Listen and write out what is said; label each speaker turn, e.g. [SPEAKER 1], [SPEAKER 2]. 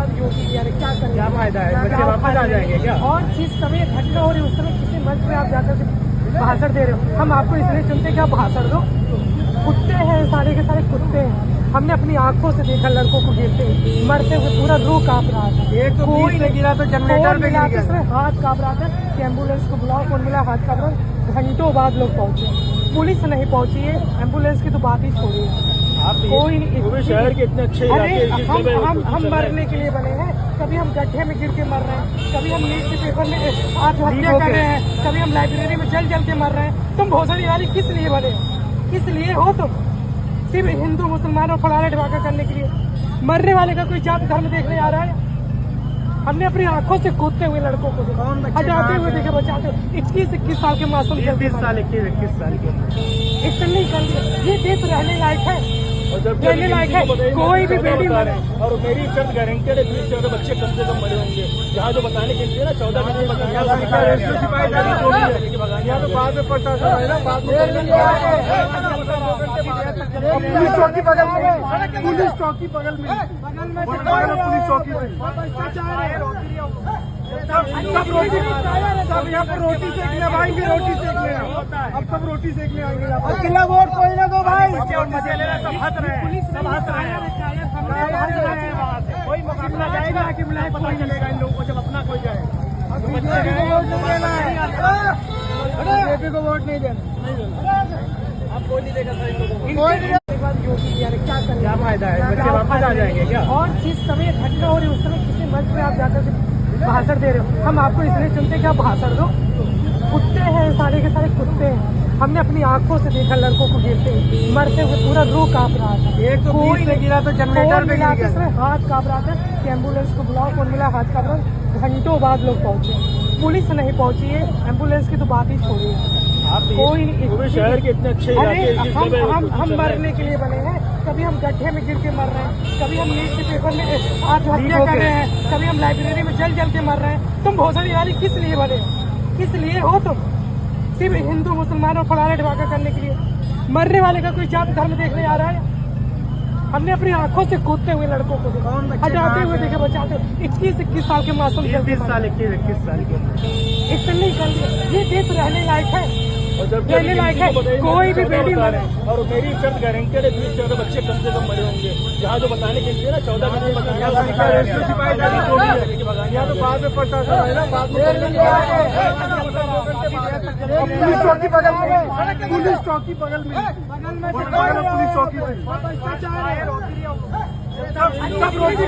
[SPEAKER 1] बाद योगी जी क्या करेंगे?
[SPEAKER 2] क्या फायदा है? बच्चे वापस आ जाएंगे क्या?
[SPEAKER 1] और जिस समय घटना हो रही है उस समय किसी मंच पे आप जाकर के भाषण दे रहे हो, हम आपको इसलिए चुनते कि आप भाषण दो। कुत्ते हैं, सारे के सारे कुत्ते हैं। हमने अपनी आंखों से देखा लड़कों को गिरते मरते हुए, पूरा रूह कांप रहा था।
[SPEAKER 2] एक तो
[SPEAKER 1] कोई
[SPEAKER 2] से गिरा तो जनरेटर पे गिर गया।
[SPEAKER 1] हाथ कांप रहा था कि एम्बुलेंस को बुलाओ, कौन मिला, हाथ कांप रहा। घंटों बाद लोग पहुंचे, पुलिस नहीं पहुंची है, एम्बुलेंस की तो बात ही छोड़िए। कोई नहीं,
[SPEAKER 2] शहर के इतने अच्छे
[SPEAKER 1] हम मरने के लिए बने हैं। कभी हम गड्ढे में गिर के मर रहे हैं, कभी हम नीट के पेपर में आत्महत्या कर रहे हैं, कभी हम लाइब्रेरी में जल के मर रहे हैं। तुम भोसड़ी वाली किस लिए बने हो? किस लिए हो तुम? सिर्फ हिंदू मुसलमानों फलाना ढिवाका करने के लिए? मरने वाले का कोई जात धर्म देखने आ रहा है? हमने अपनी आंखों से कूदते हुए लड़कों को हटाते हुए देखे, बचाते हुए 21 साल के मासूम,
[SPEAKER 2] 20 साल 21 साल के
[SPEAKER 1] इतनी कर ये देश रहने लायक है? रहने लायक है? कोई भी बेटी मरे
[SPEAKER 2] और मेरी शर्त गारंटेड है 20 बच्चे कम से कम मरे होंगे। यहाँ जो बताने के लिए ना 14 बच्चे तो बाद में पड़ता है ना, बाद में पुलिस चौकी बगल में, पुलिस चौकी बगल में, पुलिस चौकी में सब यहाँ पर रोटी सेकने आएंगे, रोटी सेकने अब सब रोटी सेकने आएंगे। अकेला वोट कोई ना दो भाई, सब हंस रहे हैं, सब हंस रहे हैं। कोई मुकाबला जाएगा कि मिलाए पता चलेगा इन लोगों को जब अपना कोई जाए। बीजेपी को वोट नहीं देना है, बीजेपी को वोट नहीं देना। आप कोई नहीं देगा सर योगी जी क्या करेंगे? क्या फायदा है? बच्चे वापस आ जाएंगे क्या?
[SPEAKER 1] और जिस समय घटना हो रही है उस समय किसी मंच पे आप जाकर के भाषण दे रहे हो, हम आपको इसलिए चुनते कि आप भाषण दो। कुत्ते हैं, सारे के सारे कुत्ते हैं। हमने अपनी आंखों से देखा लड़कों को गिरते मरते हुए, पूरा रूह कांप रहा था।
[SPEAKER 2] एक तो कोई से गिरा तो जनरेटर पे गिर गया।
[SPEAKER 1] हाथ कांप रहा था कि एम्बुलेंस को बुलाओ, कौन मिला, हाथ कांप रहा। घंटों बाद लोग पहुंचे, पुलिस नहीं पहुंची है, एम्बुलेंस की तो बात ही छोड़िए। कोई नहीं,
[SPEAKER 2] शहर के इतने अच्छे
[SPEAKER 1] हम मरने के लिए बने हैं। कभी हम गड्ढे में गिर के मर रहे हैं, कभी हम नीट के पेपर में आत्महत्या कर रहे हैं, कभी हम लाइब्रेरी में जल के मर रहे हैं। तुम भोसड़ी वाली किस लिए बने हो? किस लिए हो तुम? सिर्फ हिंदू मुसलमानों फलाना ढिवाका करने के लिए? मरने वाले का कोई जात धर्म देखने आ रहा है? हमने अपनी आंखों से कूदते हुए लड़कों को हटाते हुए देखे, बचाते हुए 21 साल के मासूम,
[SPEAKER 2] 20 साल 21 साल के
[SPEAKER 1] इतनी कर ये देश रहने लायक है? रहने लायक है? कोई भी बेटी मरे
[SPEAKER 2] और मेरी शर्त गारंटेड है 20 बच्चे कम से कम मरे होंगे। यहाँ जो बताने के लिए ना 14 बच्चे यहाँ तो बाद में पड़ता है ना, बाद में पुलिस चौकी बगल में, पुलिस चौकी बगल में, पुलिस चौकी में सब रोटी